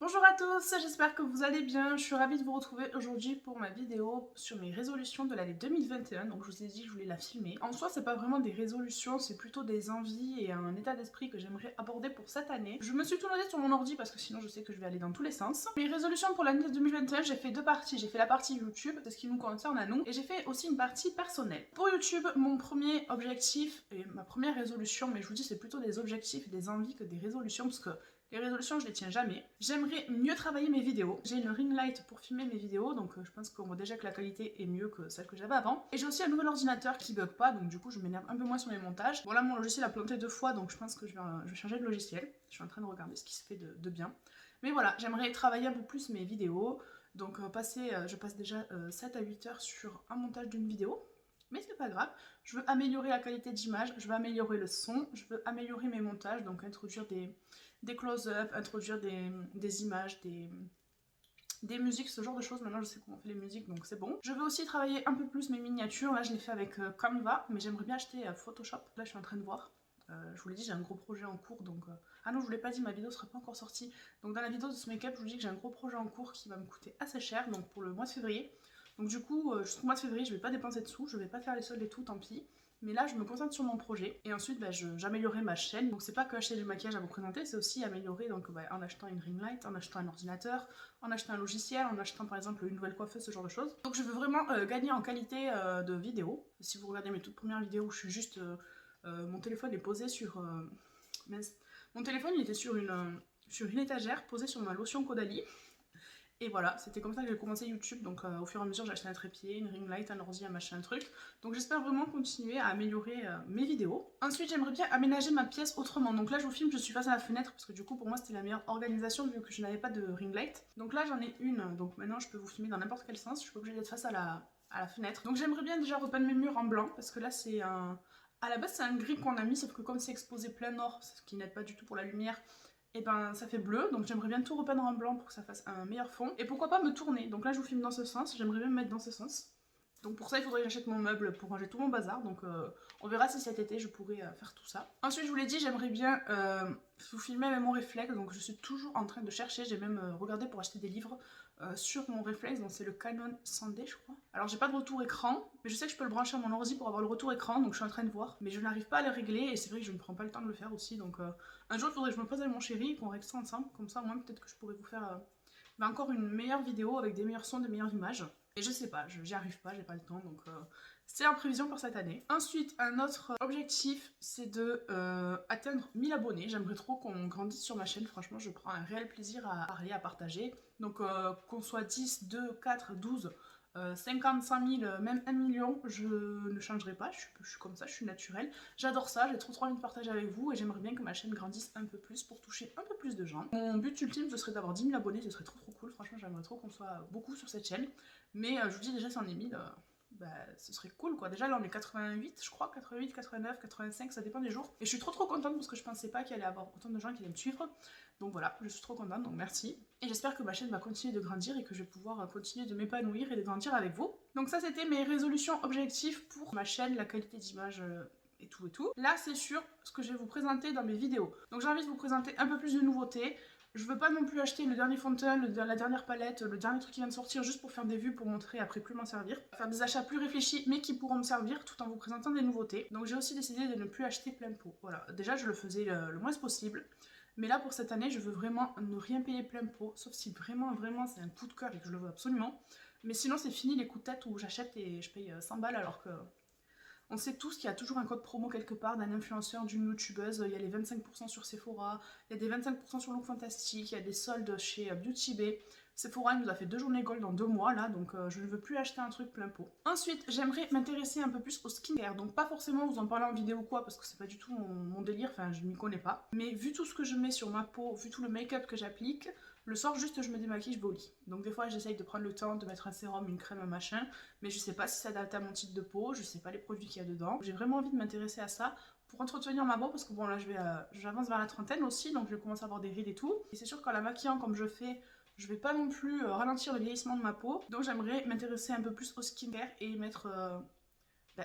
Bonjour à tous, j'espère que vous allez bien. Je suis ravie de vous retrouver aujourd'hui pour ma vidéo sur mes résolutions de l'année 2021. Donc je vous ai dit que je voulais la filmer. En soi, c'est pas vraiment des résolutions, c'est plutôt des envies et un état d'esprit que j'aimerais aborder pour cette année. Je me suis tout noté sur mon ordi parce que sinon je sais que je vais aller dans tous les sens. Mes résolutions pour l'année 2021, j'ai fait deux parties. J'ai fait la partie YouTube, c'est ce qui nous concerne à nous, et j'ai fait aussi une partie personnelle. Pour YouTube, mon premier objectif et ma première résolution, mais je vous dis c'est plutôt des objectifs et des envies que des résolutions parce que les résolutions, je les tiens jamais. J'aimerais mieux travailler mes vidéos. J'ai une ring light pour filmer mes vidéos, donc je pense qu'on voit déjà que la qualité est mieux que celle que j'avais avant. Et j'ai aussi un nouvel ordinateur qui bug pas, donc du coup je m'énerve un peu moins sur mes montages. Bon là mon logiciel a planté 2 fois, donc je pense que je vais changer de logiciel. Je suis en train de regarder ce qui se fait de bien. Mais voilà, j'aimerais travailler un peu plus mes vidéos. Donc je passe déjà 7 à 8 heures sur un montage d'une vidéo. Mais c'est pas grave, je veux améliorer la qualité d'image, je veux améliorer le son, je veux améliorer mes montages, donc introduire des close-up, introduire des images, des musiques, ce genre de choses. Maintenant je sais comment on fait les musiques, donc c'est bon. Je veux aussi travailler un peu plus mes miniatures. Là je l'ai fait avec Canva, mais j'aimerais bien acheter Photoshop. Là je suis en train de voir. Je vous l'ai dit, j'ai un gros projet en cours, donc... Ah non, je vous l'ai pas dit, ma vidéo sera pas encore sortie. Donc dans la vidéo de ce make-up, je vous dis que j'ai un gros projet en cours qui va me coûter assez cher, donc pour le mois de février. Donc du coup, jusqu'au mois de février, je vais pas dépenser de sous, je vais pas faire les soldes et tout, tant pis. Mais là, je me concentre sur mon projet. Et ensuite, j'améliorerai ma chaîne. Donc c'est pas que acheter du maquillage à vous présenter, c'est aussi améliorer donc, en achetant une ring light, en achetant un ordinateur, en achetant un logiciel, en achetant par exemple une nouvelle coiffeuse, ce genre de choses. Donc je veux vraiment gagner en qualité de vidéo. Si vous regardez mes toutes premières vidéos où je suis juste... mon téléphone est posé sur... Mon téléphone il était sur une étagère posé sur ma lotion Caudalie. Et voilà, c'était comme ça que j'ai commencé YouTube, donc au fur et à mesure j'ai acheté un trépied, une ring light, un ordi, un machin, un truc. Donc j'espère vraiment continuer à améliorer mes vidéos. Ensuite j'aimerais bien aménager ma pièce autrement. Donc là je vous filme, je suis face à la fenêtre parce que du coup pour moi c'était la meilleure organisation vu que je n'avais pas de ring light. Donc là j'en ai une, donc maintenant je peux vous filmer dans n'importe quel sens, je suis pas obligée d'être face à la fenêtre. Donc j'aimerais bien déjà repeindre mes murs en blanc parce que là c'est un... À la base c'est un gris qu'on a mis, sauf que comme c'est exposé plein nord, ce qui n'aide pas du tout pour la lumière, et ben ça fait bleu, donc j'aimerais bien tout repeindre en blanc pour que ça fasse un meilleur fond. Et pourquoi pas me tourner, donc là je vous filme dans ce sens, j'aimerais bien me mettre dans ce sens. Donc pour ça il faudrait que j'achète mon meuble pour ranger tout mon bazar, donc on verra si cet été je pourrais faire tout ça. Ensuite je vous l'ai dit, j'aimerais bien vous filmer avec mon réflexe, donc je suis toujours en train de chercher, j'ai même regardé pour acheter des livres sur mon réflexe, donc c'est le Canon 100D je crois. Alors j'ai pas de retour écran, mais je sais que je peux le brancher à mon ordi pour avoir le retour écran, donc je suis en train de voir, mais je n'arrive pas à le régler et c'est vrai que je ne prends pas le temps de le faire aussi, donc un jour il faudrait que je me pose avec mon chéri et qu'on règle ça ensemble, comme ça au moins peut-être que je pourrais vous faire encore une meilleure vidéo avec des meilleurs sons, des meilleures images. Et je sais pas, j'y arrive pas, j'ai pas le temps, donc c'est en prévision pour cette année. Ensuite, un autre objectif, c'est de atteindre 1000 abonnés. J'aimerais trop qu'on grandisse sur ma chaîne, franchement, je prends un réel plaisir à parler, à partager. Donc qu'on soit 10, 2, 4, 12... 50, 100 000, même 1 million, je ne changerai pas, je suis comme ça, je suis naturelle. J'adore ça, j'ai trop envie de partager avec vous et j'aimerais bien que ma chaîne grandisse un peu plus pour toucher un peu plus de gens. Mon but ultime, ce serait d'avoir 10 000 abonnés, ce serait trop cool, franchement j'aimerais trop qu'on soit beaucoup sur cette chaîne. Mais je vous dis déjà, si on est 1000, bah, ce serait cool quoi. Déjà là on est 88 je crois, 88, 89, 85, ça dépend des jours. Et je suis trop contente parce que je pensais pas qu'il allait y avoir autant de gens qui allaient me suivre. Donc voilà, je suis trop contente, donc merci. Et j'espère que ma chaîne va continuer de grandir et que je vais pouvoir continuer de m'épanouir et de grandir avec vous. Donc ça c'était mes résolutions objectifs pour ma chaîne, la qualité d'image et tout et tout. Là c'est sur ce que je vais vous présenter dans mes vidéos. Donc j'ai envie de vous présenter un peu plus de nouveautés. Je veux pas non plus acheter le dernier fond de teint, la dernière palette, le dernier truc qui vient de sortir juste pour faire des vues pour montrer après plus m'en servir. Faire des achats plus réfléchis mais qui pourront me servir tout en vous présentant des nouveautés. Donc j'ai aussi décidé de ne plus acheter plein pot. Voilà, déjà je le faisais le moins possible. Mais là pour cette année je veux vraiment ne rien payer plein pot, sauf si vraiment c'est un coup de cœur et que je le veux absolument. Mais sinon c'est fini les coups de tête où j'achète et je paye 100 balles alors que... On sait tous qu'il y a toujours un code promo quelque part d'un influenceur, d'une youtubeuse, il y a les 25% sur Sephora, il y a des 25% sur Look Fantastic, il y a des soldes chez Beauty Bay. Sephora il nous a fait 2 journées gold en 2 mois là, donc je ne veux plus acheter un truc plein pot. Ensuite, j'aimerais m'intéresser un peu plus au skincare, donc pas forcément vous en parler en vidéo ou quoi, parce que c'est pas du tout mon délire, enfin je m'y connais pas. Mais vu tout ce que je mets sur ma peau, vu tout le make-up que j'applique, le soir juste je me démaquille, je vais au lit. Donc des fois j'essaye de prendre le temps de mettre un sérum, une crème, un machin, mais je sais pas si ça adapte à mon type de peau, je sais pas les produits qu'il y a dedans. J'ai vraiment envie de m'intéresser à ça pour entretenir ma peau parce que bon là j'avance vers la trentaine aussi, donc je commence à avoir des rides et tout. Et c'est sûr qu'en la maquillant comme je fais, je vais pas non plus ralentir le vieillissement de ma peau. Donc j'aimerais m'intéresser un peu plus au skincare et mettre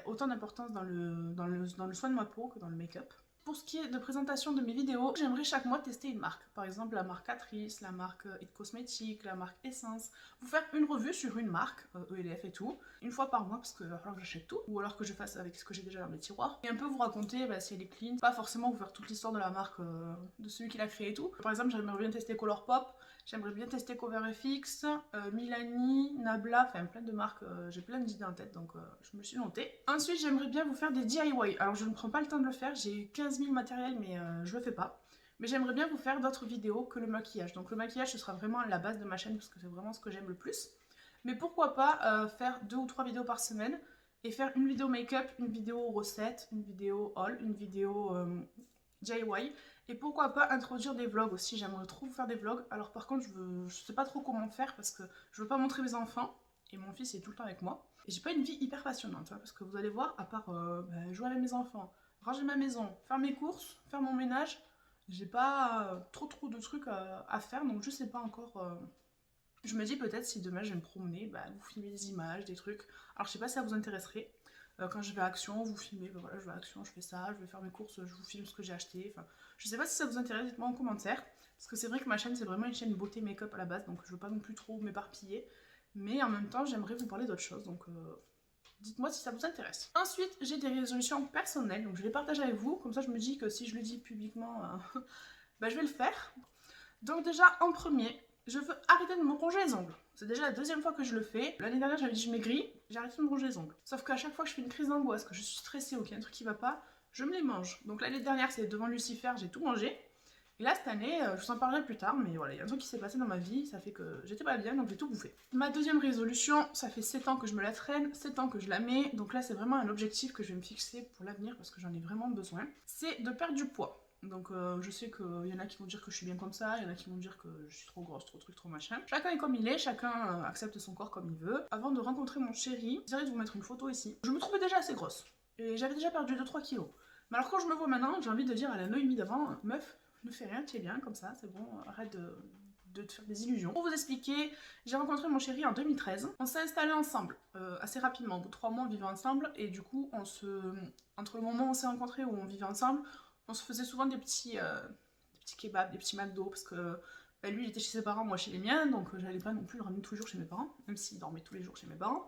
autant d'importance dans le soin de ma peau que dans le make-up. Pour ce qui est de présentation de mes vidéos, j'aimerais chaque mois tester une marque. Par exemple la marque Catrice, la marque It Cosmetics, la marque Essence. Vous faire une revue sur une marque, ELF et tout, une fois par mois parce qu'il va falloir que j'achète tout. Ou alors que je fasse avec ce que j'ai déjà dans mes tiroirs. Et un peu vous raconter si elle est clean. Pas forcément vous faire toute l'histoire de la marque, de celui qui l'a créé et tout. Par exemple j'aimerais bien tester Colourpop. J'aimerais bien tester CoverFX, Milani, Nabla, enfin plein de marques, j'ai plein d'idées en tête donc je me suis notée. Ensuite j'aimerais bien vous faire des DIY, alors je ne prends pas le temps de le faire, j'ai 15 000 matériels mais je le fais pas. Mais j'aimerais bien vous faire d'autres vidéos que le maquillage, donc le maquillage ce sera vraiment la base de ma chaîne parce que c'est vraiment ce que j'aime le plus. Mais pourquoi pas faire 2 ou 3 vidéos par semaine et faire une vidéo make-up, une vidéo recette, une vidéo haul, une vidéo DIY. Et pourquoi pas introduire des vlogs aussi, j'aimerais trop vous faire des vlogs. Alors par contre je sais pas trop comment faire parce que je veux pas montrer mes enfants et mon fils est tout le temps avec moi. Et j'ai pas une vie hyper passionnante parce que vous allez voir, à part jouer avec mes enfants, ranger ma maison, faire mes courses, faire mon ménage, j'ai pas trop de trucs à faire donc je sais pas encore. Je me dis peut-être si demain je vais me promener, vous filmez des images, des trucs. Alors je sais pas si ça vous intéresserait. Quand je vais à Action, vous filmez, voilà, je vais à Action, je fais ça, je vais faire mes courses, je vous filme ce que j'ai acheté. Enfin, je sais pas si ça vous intéresse, dites-moi en commentaire. Parce que c'est vrai que ma chaîne, c'est vraiment une chaîne beauté make-up à la base, donc je veux pas non plus trop m'éparpiller. Mais en même temps, j'aimerais vous parler d'autre chose, donc dites-moi si ça vous intéresse. Ensuite, j'ai des résolutions personnelles, donc je les partage avec vous. Comme ça, je me dis que si je le dis publiquement, je vais le faire. Donc déjà, en premier, je veux arrêter de me ronger les ongles. C'est déjà la deuxième fois que je le fais. L'année dernière, j'avais dit je maigris, j'ai arrêté de me ronger les ongles. Sauf qu'à chaque fois que je fais une crise d'angoisse, que je suis stressée ou qu'il y a un truc qui va pas, je me les mange. Donc l'année dernière, c'est devant Lucifer, j'ai tout mangé. Et là, cette année, je vous en parlerai plus tard, mais voilà, il y a un truc qui s'est passé dans ma vie, ça fait que j'étais pas bien, donc j'ai tout bouffé. Ma deuxième résolution, ça fait 7 ans que je me la traîne, 7 ans que je la mets, donc là, c'est vraiment un objectif que je vais me fixer pour l'avenir, parce que j'en ai vraiment besoin. C'est de perdre du poids. Donc je sais qu'il y en a qui vont dire que je suis bien comme ça, il y en a qui vont dire que je suis trop grosse, trop truc, trop machin. Chacun est comme il est, chacun accepte son corps comme il veut. Avant de rencontrer mon chéri, j'essaierai de vous mettre une photo ici. Je me trouvais déjà assez grosse, et j'avais déjà perdu 2-3 kilos. Mais alors quand je me vois maintenant, j'ai envie de dire à la Noémie d'avant, meuf, ne fais rien, tu es bien comme ça, c'est bon, arrête de te faire des illusions. Pour vous expliquer, j'ai rencontré mon chéri en 2013. On s'est installés ensemble assez rapidement. Au bout de 3 mois, on vivait ensemble et du coup, entre le moment où on s'est rencontrés et où on vivait ensemble, on se faisait souvent des petits kebabs, des petits McDo parce que lui il était chez ses parents, moi chez les miens, donc j'allais pas non plus le ramener tous les jours chez mes parents, même s'il dormait tous les jours chez mes parents.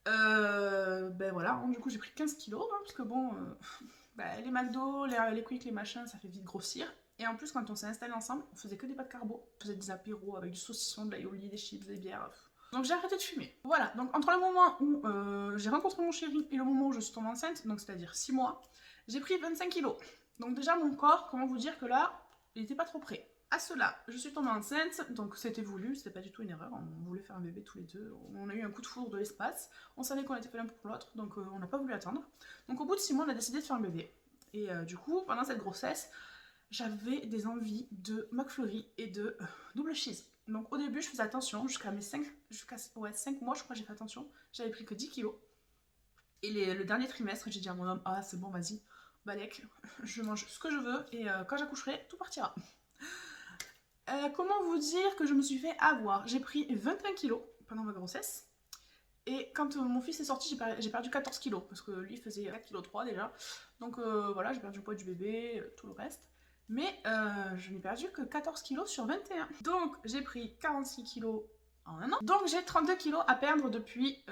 Voilà, hein, du coup j'ai pris 15 kilos hein, parce que bon, les McDo, les quick, les machins, ça fait vite grossir. Et en plus, quand on s'est installés ensemble, on faisait que des pâtes carbo. On faisait des apéros avec du saucisson, de l'aïoli, des chips, des bières. Donc j'ai arrêté de fumer. Voilà, donc entre le moment où j'ai rencontré mon chéri et le moment où je suis tombée enceinte, donc c'est-à-dire 6 mois, j'ai pris 25 kilos. Donc déjà mon corps, comment vous dire que là, il était pas trop prêt. À cela, je suis tombée enceinte, donc c'était voulu, c'était pas du tout une erreur, on voulait faire un bébé tous les deux, on a eu un coup de foudre de l'espace, on savait qu'on était fait l'un pour l'autre, donc on n'a pas voulu attendre. Donc au bout de 6 mois, on a décidé de faire un bébé. Et du coup, pendant cette grossesse, j'avais des envies de McFlurry et de double cheese. Donc au début, je faisais attention, jusqu'à 5 mois, je crois, j'ai fait attention, j'avais pris que 10 kilos. Et le dernier trimestre, j'ai dit à mon homme, ah c'est bon, vas-y, balèque, je mange ce que je veux, et quand j'accoucherai, tout partira. Comment vous dire que je me suis fait avoir? J'ai pris 21 kilos pendant ma grossesse. Et quand mon fils est sorti, j'ai perdu 14 kilos. Parce que lui faisait 4,3 kg déjà. Donc voilà, j'ai perdu le poids du bébé, tout le reste. Mais je n'ai perdu que 14 kilos sur 21. Donc j'ai pris 46 kilos en un an. Donc j'ai 32 kilos à perdre depuis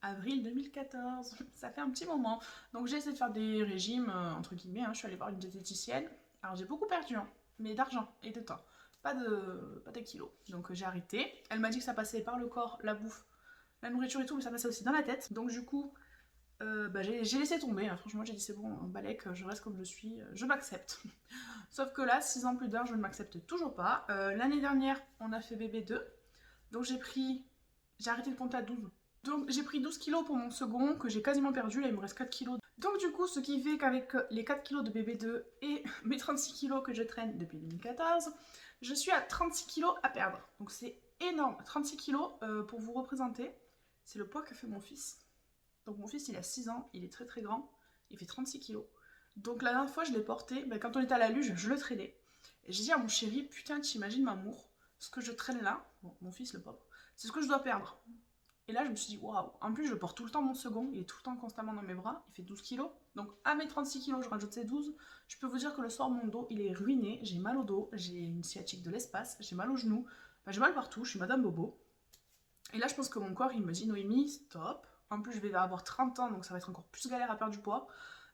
avril 2014. Ça fait un petit moment. Donc j'ai essayé de faire des régimes, entre guillemets. Je suis allée voir une diététicienne. Alors j'ai beaucoup perdu, mais d'argent et de temps. Pas de kilos. Donc j'ai arrêté. Elle m'a dit que ça passait par le corps, la bouffe, la nourriture et tout, mais ça passait aussi dans la tête. Donc du coup, j'ai laissé tomber. Franchement, j'ai dit c'est bon, balèque, je reste comme je suis, je m'accepte. Sauf que là, 6 ans plus tard, je ne m'accepte toujours pas. L'année dernière, on a fait bébé 2. Donc j'ai arrêté de compter à 12. Donc j'ai pris 12 kilos pour mon second, que j'ai quasiment perdu. Là, il me reste 4 kilos. Donc du coup, ce qui fait qu'avec les 4 kilos de bébé 2 et mes 36 kilos que je traîne depuis 2014, je suis à 36 kilos à perdre. Donc c'est énorme. 36 kilos, pour vous représenter, c'est le poids que fait mon fils. Donc mon fils, il a 6 ans, il est très très grand, il fait 36 kilos. Donc la dernière fois, je l'ai porté, quand on était à la luge, je le traînais. Et j'ai dit à mon chéri, putain, t'imagines Mamour, ce que je traîne là, bon, mon fils le pauvre, c'est ce que je dois perdre. Et là, je me suis dit, waouh, en plus, je porte tout le temps mon second, il est tout le temps constamment dans mes bras, il fait 12 kilos. Donc, à mes 36 kilos, je rajoute ces 12. Je peux vous dire que le soir, mon dos, il est ruiné. J'ai mal au dos, j'ai une sciatique de l'espace, j'ai mal aux genoux, enfin, j'ai mal partout, je suis Madame Bobo. Et là, je pense que mon corps, il me dit, Noémie, stop. En plus, je vais avoir 30 ans, donc ça va être encore plus galère à perdre du poids.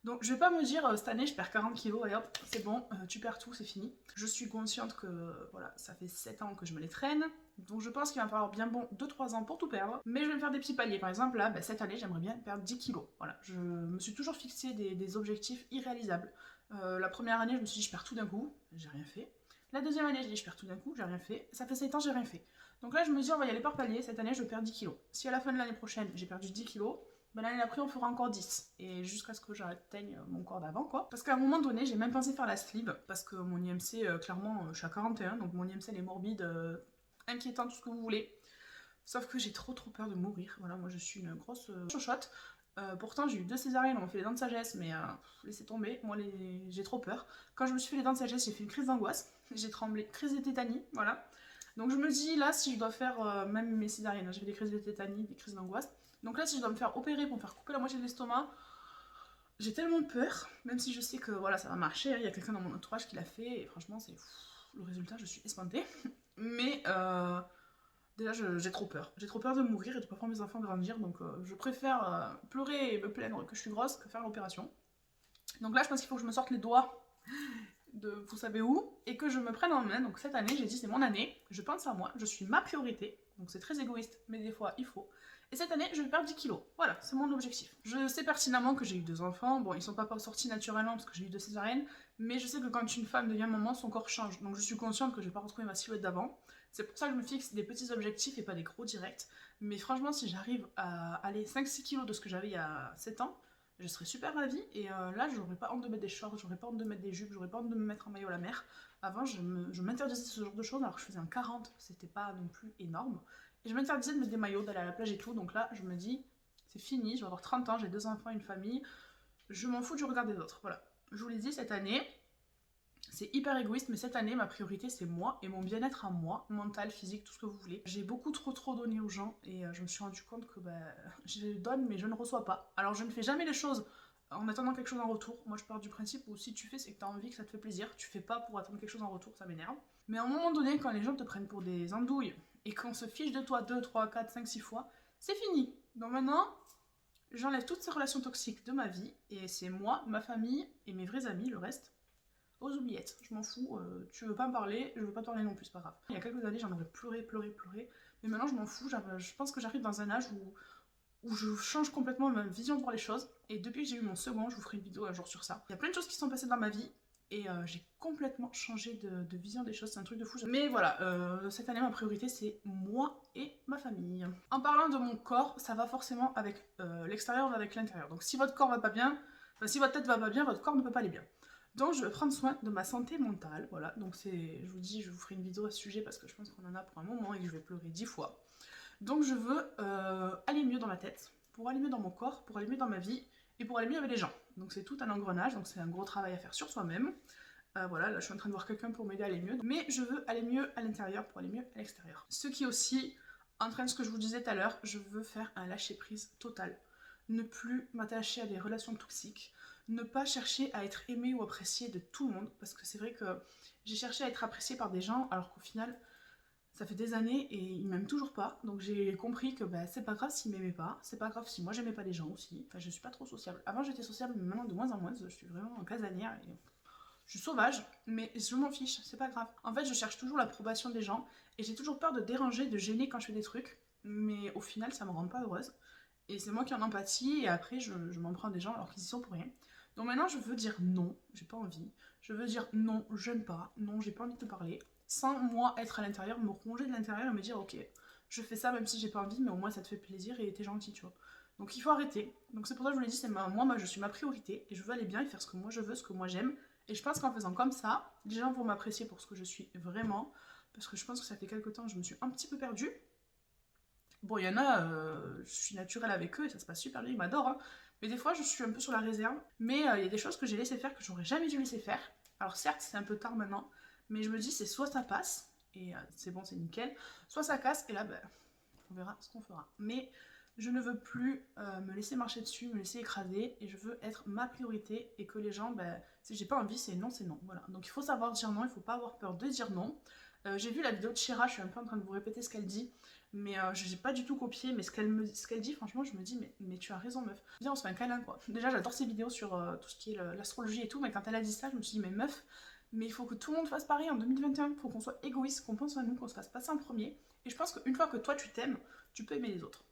Donc je vais pas me dire cette année je perds 40 kilos, allez hop, c'est bon, tu perds tout, c'est fini. Je suis consciente que voilà, ça fait 7 ans que je me les traîne, donc je pense qu'il va falloir bien bon 2-3 ans pour tout perdre. Mais je vais me faire des petits paliers, par exemple là, cette année j'aimerais bien perdre 10 kilos. Voilà, je me suis toujours fixé des objectifs irréalisables. La première année je me suis dit je perds tout d'un coup, j'ai rien fait. La deuxième année j'ai dit je perds tout d'un coup, j'ai rien fait. Ça fait 7 ans j'ai rien fait. Donc là je me dis on va y aller par palier, cette année je perds 10 kilos. Si à la fin de l'année prochaine j'ai perdu 10 kilos, ben l'année d'après on fera encore 10 et jusqu'à ce que j'atteigne mon corps d'avant quoi. Parce qu'à un moment donné j'ai même pensé faire la sleeve parce que mon IMC clairement je suis à 41 donc mon IMC elle est morbide, inquiétant, tout ce que vous voulez. Sauf que j'ai trop peur de mourir, voilà moi je suis une grosse chochotte. Pourtant j'ai eu 2 césariennes, on m'a fait les dents de sagesse mais laissez tomber, moi j'ai trop peur. Quand je me suis fait les dents de sagesse j'ai fait une crise d'angoisse, j'ai tremblé, crise de tétanie, voilà. Donc je me dis là si je dois faire même mes césariennes, j'ai fait des crises de tétanie, des crises d'angoisse. Donc là, si je dois me faire opérer pour me faire couper la moitié de l'estomac, j'ai tellement peur, même si je sais que voilà, ça va marcher. Il y a quelqu'un dans mon entourage qui l'a fait et franchement, c'est le résultat, je suis espantée. Mais déjà, j'ai trop peur. J'ai trop peur de mourir et de ne pas voir mes enfants grandir. Donc je préfère pleurer et me plaindre que je suis grosse que faire l'opération. Donc là, je pense qu'il faut que je me sorte les doigts de vous savez où et que je me prenne en main. Donc cette année, j'ai dit c'est mon année, je pense à moi, je suis ma priorité. Donc c'est très égoïste, mais des fois il faut. Et cette année, je vais perdre 10 kilos. Voilà, c'est mon objectif. Je sais pertinemment que j'ai eu 2 enfants. Bon, ils sont pas sortis naturellement parce que j'ai eu 2 césariennes. Mais je sais que quand une femme devient maman, son corps change. Donc je suis consciente que je vais pas retrouver ma silhouette d'avant. C'est pour ça que je me fixe des petits objectifs et pas des gros directs. Mais franchement, si j'arrive à aller 5-6 kilos de ce que j'avais il y a 7 ans, je serais super ravie. Et là, j'aurais pas honte de mettre des shorts, j'aurais pas honte de mettre des jupes, j'aurais pas honte de me mettre en maillot à la mer. Avant, je m'interdisais ce genre de choses alors que je faisais un 40, c'était pas non plus énorme. Et je m'interdisais de mettre des maillots, d'aller à la plage et tout. Donc là, je me dis, c'est fini, je vais avoir 30 ans, j'ai 2 enfants, une famille. Je m'en fous du regard des autres. Voilà. Je vous l'ai dit, cette année, c'est hyper égoïste, mais cette année, ma priorité, c'est moi et mon bien-être à moi, mental, physique, tout ce que vous voulez. J'ai beaucoup trop donné aux gens et je me suis rendu compte que je donne, mais je ne reçois pas. Alors, je ne fais jamais les choses en attendant quelque chose en retour. Moi, je pars du principe où si tu fais, c'est que tu as envie, que ça te fait plaisir. Tu fais pas pour attendre quelque chose en retour, ça m'énerve. Mais à un moment donné, quand les gens te prennent pour des andouilles et qu'on se fiche de toi 2, 3, 4, 5, 6 fois, c'est fini. Donc maintenant, j'enlève toutes ces relations toxiques de ma vie et c'est moi, ma famille et mes vrais amis, le reste, aux oubliettes. Je m'en fous, tu veux pas me parler, je veux pas te parler non plus, c'est pas grave. Il y a quelques années, j'en avais pleuré, mais maintenant je m'en fous, je pense que j'arrive dans un âge où je change complètement ma vision de voir les choses. Et depuis que j'ai eu mon second, je vous ferai une vidéo un jour sur ça. Il y a plein de choses qui sont passées dans ma vie et j'ai complètement changé de vision des choses, c'est un truc de fou. Mais voilà, cette année ma priorité c'est moi et ma famille. En parlant de mon corps, ça va forcément avec l'extérieur, va avec l'intérieur. Donc si votre corps va pas bien, si votre tête va pas bien, votre corps ne peut pas aller bien. Donc je vais prendre soin de ma santé mentale, voilà. Donc je vous dis, je vous ferai une vidéo à ce sujet parce que je pense qu'on en a pour un moment et que je vais pleurer 10 fois. Donc je veux aller mieux dans ma tête, pour aller mieux dans mon corps, pour aller mieux dans ma vie et pour aller mieux avec les gens. Donc c'est tout un engrenage, donc c'est un gros travail à faire sur soi-même. Voilà, là je suis en train de voir quelqu'un pour m'aider à aller mieux. Mais je veux aller mieux à l'intérieur pour aller mieux à l'extérieur. Ce qui est aussi, en train de ce que je vous disais tout à l'heure, je veux faire un lâcher-prise total. Ne plus m'attacher à des relations toxiques. Ne pas chercher à être aimé ou apprécié de tout le monde. Parce que c'est vrai que j'ai cherché à être appréciée par des gens alors qu'au final, ça fait des années et ils m'aiment toujours pas. Donc j'ai compris que c'est pas grave s'ils m'aimaient pas. C'est pas grave si moi j'aimais pas les gens aussi. Enfin, je suis pas trop sociable. Avant j'étais sociable, mais maintenant de moins en moins. Je suis vraiment en casanière et je suis sauvage, mais je m'en fiche, c'est pas grave. En fait, je cherche toujours l'approbation des gens et j'ai toujours peur de déranger, de gêner quand je fais des trucs. Mais au final, ça me rend pas heureuse. Et c'est moi qui en empathie et après je m'en prends des gens alors qu'ils y sont pour rien. Donc maintenant je veux dire non, j'ai pas envie. Je veux dire non, j'aime pas, non, j'ai pas envie de te parler. Sans moi être à l'intérieur, me ronger de l'intérieur et me dire ok, je fais ça même si j'ai pas envie, mais au moins ça te fait plaisir et t'es gentil, tu vois. Donc il faut arrêter. Donc c'est pour ça que je vous l'ai dit, c'est moi je suis ma priorité et je veux aller bien et faire ce que moi je veux, ce que moi j'aime. Et je pense qu'en faisant comme ça, les gens vont m'apprécier pour ce que je suis vraiment. Parce que je pense que ça fait quelques temps que je me suis un petit peu perdue. Bon, il y en a, je suis naturelle avec eux et ça se passe super bien, ils m'adorent. Hein. Mais des fois, je suis un peu sur la réserve. Mais il y a des choses que j'ai laissé faire que j'aurais jamais dû laisser faire. Alors certes, c'est un peu tard maintenant. Mais je me dis, c'est soit ça passe, et c'est bon, c'est nickel. Soit ça casse, et là, on verra ce qu'on fera. Mais je ne veux plus me laisser marcher dessus, me laisser écraser, et je veux être ma priorité, et que les gens, si j'ai pas envie, c'est non, voilà. Donc il faut savoir dire non, il faut pas avoir peur de dire non. J'ai vu la vidéo de Shira, je suis un peu en train de vous répéter ce qu'elle dit, mais je n'ai pas du tout copié, mais ce qu'elle dit, franchement, je me dis, mais tu as raison, meuf. Viens, on se fait un câlin, quoi. Déjà, j'adore ses vidéos sur tout ce qui est l'astrologie et tout, mais quand elle a dit ça, je me suis dit, mais meuf, mais il faut que tout le monde fasse pareil en 2021, il faut qu'on soit égoïste, qu'on pense à nous, qu'on se fasse passer en premier, et je pense qu'une fois que toi tu t'aimes, tu peux aimer les autres.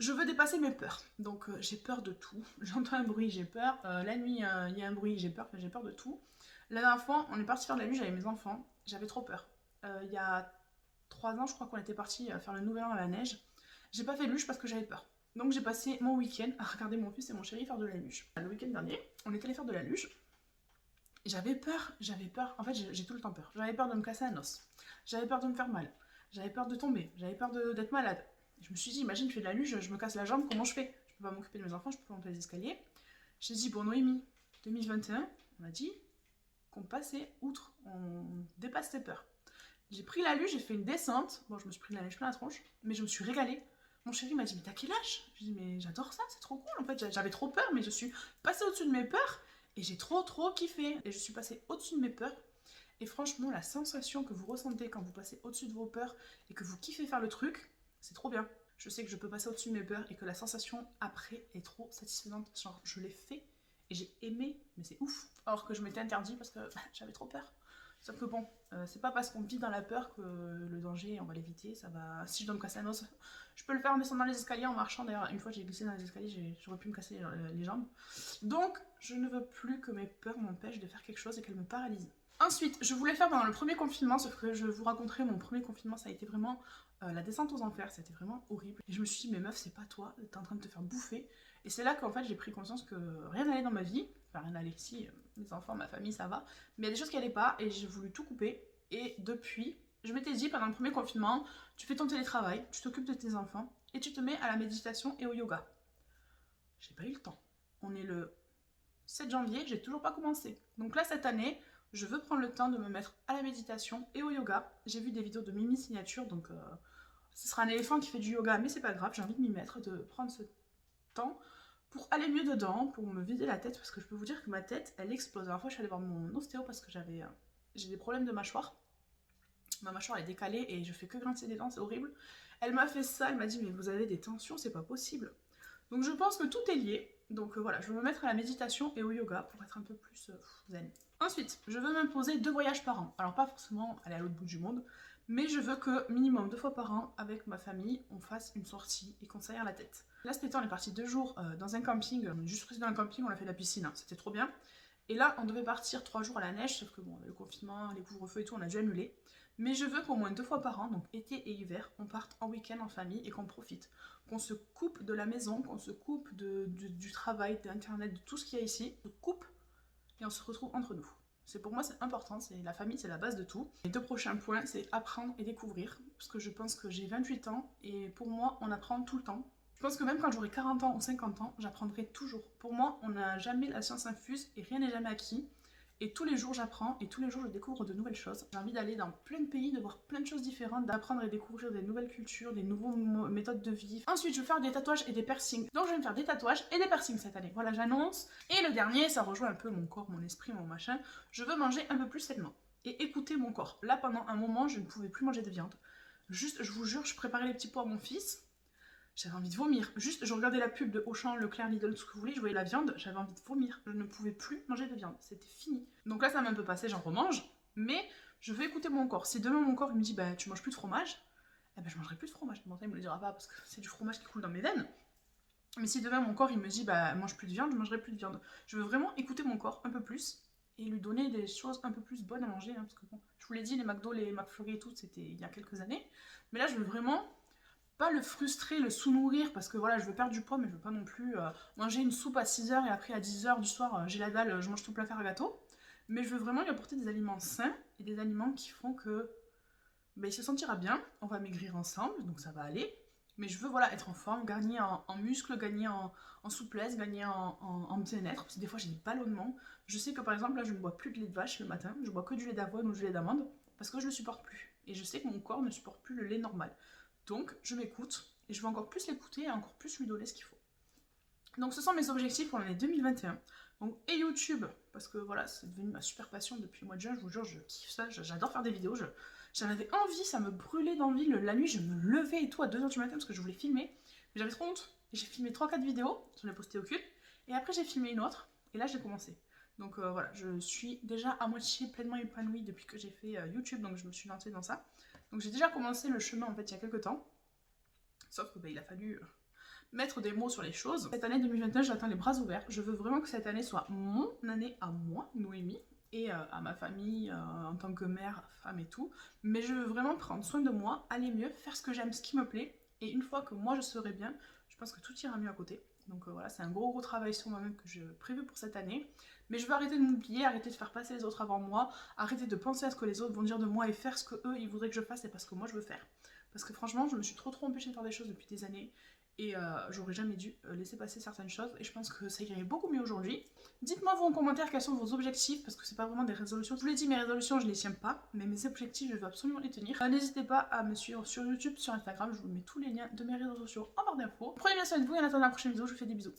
Je veux dépasser mes peurs, donc j'ai peur de tout. J'entends un bruit, j'ai peur. La nuit, il y a un bruit, j'ai peur de tout. La dernière fois, on est parti faire de la luge avec mes enfants, j'avais trop peur. Il y a 3 ans, je crois qu'on était parti faire le nouvel an à la neige. J'ai pas fait de luge parce que j'avais peur. Donc j'ai passé mon week-end à regarder mon fils et mon chéri faire de la luge. Le week-end dernier, on est allé faire de la luge. J'avais peur. En fait, j'ai tout le temps peur. J'avais peur de me casser un os. J'avais peur de me faire mal. J'avais peur de tomber. J'avais peur d'être malade. Je me suis dit, imagine, je fais de la luge, je me casse la jambe, comment je fais? Je peux pas m'occuper de mes enfants, je peux pas monter les escaliers. J'ai dit, bon, Noémie, 2021, on a dit qu'on passait outre, on dépasse ses peurs. J'ai pris la luge, j'ai fait une descente. Bon, je me suis pris de la neige plein la tronche, mais je me suis régalée. Mon chéri m'a dit, mais t'as quel âge? Je lui ai dit, mais j'adore ça, c'est trop cool. En fait, j'avais trop peur, mais je suis passée au-dessus de mes peurs et j'ai trop kiffé. Et je suis passée au-dessus de mes peurs. Et franchement, la sensation que vous ressentez quand vous passez au-dessus de vos peurs et que vous kiffez faire le truc, c'est trop bien. Je sais que je peux passer au-dessus de mes peurs et que la sensation après est trop satisfaisante. Genre, je l'ai fait et j'ai aimé, mais c'est ouf. Alors que je m'étais interdit parce que j'avais trop peur. Sauf que bon, c'est pas parce qu'on vit dans la peur que le danger, on va l'éviter. Ça va. Si je dois me casser un os, je peux le faire en descendant les escaliers, en marchant. D'ailleurs, une fois j'ai glissé dans les escaliers, j'aurais pu me casser les jambes. Donc, je ne veux plus que mes peurs m'empêchent de faire quelque chose et qu'elles me paralysent. Ensuite, je voulais faire pendant le premier confinement, sauf que je vous raconterai mon premier confinement, ça a été vraiment la descente aux enfers, c'était vraiment horrible. Et je me suis dit, mais meuf, c'est pas toi, t'es en train de te faire bouffer. Et c'est là qu'en fait j'ai pris conscience que rien n'allait dans ma vie. Enfin, rien n'allait, si, mes enfants, ma famille, ça va. Mais il y a des choses qui allaient pas et j'ai voulu tout couper. Et depuis, je m'étais dit, pendant le premier confinement, tu fais ton télétravail, tu t'occupes de tes enfants et tu te mets à la méditation et au yoga. J'ai pas eu le temps. On est le 7 janvier, j'ai toujours pas commencé. Donc là, cette année, je veux prendre le temps de me mettre à la méditation et au yoga. J'ai vu des vidéos de Mimi Signature, donc ce sera un éléphant qui fait du yoga, mais c'est pas grave, j'ai envie de m'y mettre, de prendre ce temps pour aller mieux dedans, pour me vider la tête, parce que je peux vous dire que ma tête, elle explose. La dernière fois, je suis allée voir mon ostéo parce que j'ai des problèmes de mâchoire. Ma mâchoire est décalée et je fais que grincer des dents, c'est horrible. Elle m'a fait ça, elle m'a dit, mais vous avez des tensions, c'est pas possible. Donc je pense que tout est lié. Donc voilà, je veux me mettre à la méditation et au yoga pour être un peu plus zen. Ensuite, je veux m'imposer 2 voyages par an. Alors pas forcément aller à l'autre bout du monde, mais je veux que minimum 2 fois par an, avec ma famille, on fasse une sortie et qu'on s'aère la tête. Là cet été, on est parti 2 jours dans un camping, on est juste resté dans un camping, on a fait de la piscine, hein, c'était trop bien. Et là, on devait partir 3 jours à la neige, sauf que bon, le confinement, les couvre-feux et tout, on a dû annuler. Mais je veux qu'au moins 2 fois par an, donc été et hiver, on parte en week-end en famille et qu'on profite. Qu'on se coupe de la maison, qu'on se coupe du travail, d'internet, de tout ce qu'il y a ici, on se coupe et on se retrouve entre nous. Pour moi, c'est important, la famille, c'est la base de tout. Les 2 prochains points, c'est apprendre et découvrir, parce que je pense que j'ai 28 ans, et pour moi, on apprend tout le temps. Je pense que même quand j'aurai 40 ans ou 50 ans, j'apprendrai toujours. Pour moi, on n'a jamais la science infuse, et rien n'est jamais acquis. Et tous les jours j'apprends et tous les jours je découvre de nouvelles choses. J'ai envie d'aller dans plein de pays, de voir plein de choses différentes, d'apprendre et découvrir des nouvelles cultures, des nouvelles méthodes de vie. Ensuite je veux faire des tatouages et des piercings. Donc je vais me faire des tatouages et des piercings cette année. Voilà, j'annonce. Et le dernier, ça rejoint un peu mon corps, mon esprit, mon machin. Je veux manger un peu plus sainement et écouter mon corps. Là pendant un moment je ne pouvais plus manger de viande. Juste, je vous jure, je préparais les petits pois à mon fils. J'avais envie de vomir. Juste, je regardais la pub de Auchan, Leclerc, Lidl, tout ce que vous voulez, je voyais la viande, j'avais envie de vomir. Je ne pouvais plus manger de viande. C'était fini. Donc là, ça m'a un peu passé, j'en remange. Mais je veux écouter mon corps. Si demain, mon corps il me dit, bah, tu manges plus de fromage, eh ben, je mangerai plus de fromage. Bon, ça, il me le dira pas parce que c'est du fromage qui coule dans mes veines. Mais si demain, mon corps il me dit, bah, mange plus de viande, je mangerai plus de viande. Je veux vraiment écouter mon corps un peu plus et lui donner des choses un peu plus bonnes à manger. Hein, parce que bon, je vous l'ai dit, les McDo, les McFlurry et tout, c'était il y a quelques années. Mais là, je veux vraiment pas le frustrer, le sous-nourrir, parce que voilà, je veux perdre du poids, mais je veux pas non plus manger une soupe à 6h et après à 10h du soir, j'ai la dalle, je mange tout plein faire à gâteau. Mais je veux vraiment lui apporter des aliments sains et des aliments qui font que il se sentira bien, on va maigrir ensemble, donc ça va aller. Mais je veux voilà, être en forme, gagner en muscles, gagner en souplesse, gagner en bien-être, parce que des fois j'ai des ballonnements. Je sais que par exemple là je ne bois plus de lait de vache le matin, je bois que du lait d'avoine ou du lait d'amande, parce que je le supporte plus. Et je sais que mon corps ne supporte plus le lait normal. Donc je m'écoute et je veux encore plus l'écouter et encore plus lui donner ce qu'il faut. Donc ce sont mes objectifs pour l'année 2021. Donc, et YouTube, parce que voilà, c'est devenu ma super passion depuis le mois de juin, je vous jure, je kiffe ça, j'adore faire des vidéos, j'en avais envie, ça me brûlait d'envie, la nuit je me levais et tout à 2h du matin parce que je voulais filmer, mais j'avais trop honte, et j'ai filmé 3-4 vidéos, j'en ai posté aucune, et après j'ai filmé une autre, et là j'ai commencé. Donc voilà, je suis déjà à moitié pleinement épanouie depuis que j'ai fait YouTube, donc je me suis lancée dans ça. Donc j'ai déjà commencé le chemin en fait il y a quelques temps, sauf que il a fallu mettre des mots sur les choses. Cette année 2021, j'attends les bras ouverts. Je veux vraiment que cette année soit mon année à moi, Noémie, et à ma famille en tant que mère, femme et tout. Mais je veux vraiment prendre soin de moi, aller mieux, faire ce que j'aime, ce qui me plaît. Et une fois que moi je serai bien, je pense que tout ira mieux à côté. Donc voilà, c'est un gros travail sur moi-même que j'ai prévu pour cette année. Mais je veux arrêter de m'oublier, arrêter de faire passer les autres avant moi, arrêter de penser à ce que les autres vont dire de moi et faire ce que eux ils voudraient que je fasse et pas ce que moi je veux faire. Parce que franchement, je me suis trop empêchée de faire des choses depuis des années. Et j'aurais jamais dû laisser passer certaines choses et je pense que ça irait beaucoup mieux aujourd'hui. Dites-moi vous en commentaire quels sont vos objectifs parce que c'est pas vraiment des résolutions. Je vous l'ai dit, mes résolutions je les tiens pas, mais mes objectifs je veux absolument les tenir. N'hésitez pas à me suivre sur YouTube, sur Instagram, je vous mets tous les liens de mes réseaux sociaux en barre d'infos. Prenez bien soin de vous et en attendant la prochaine vidéo, je vous fais des bisous.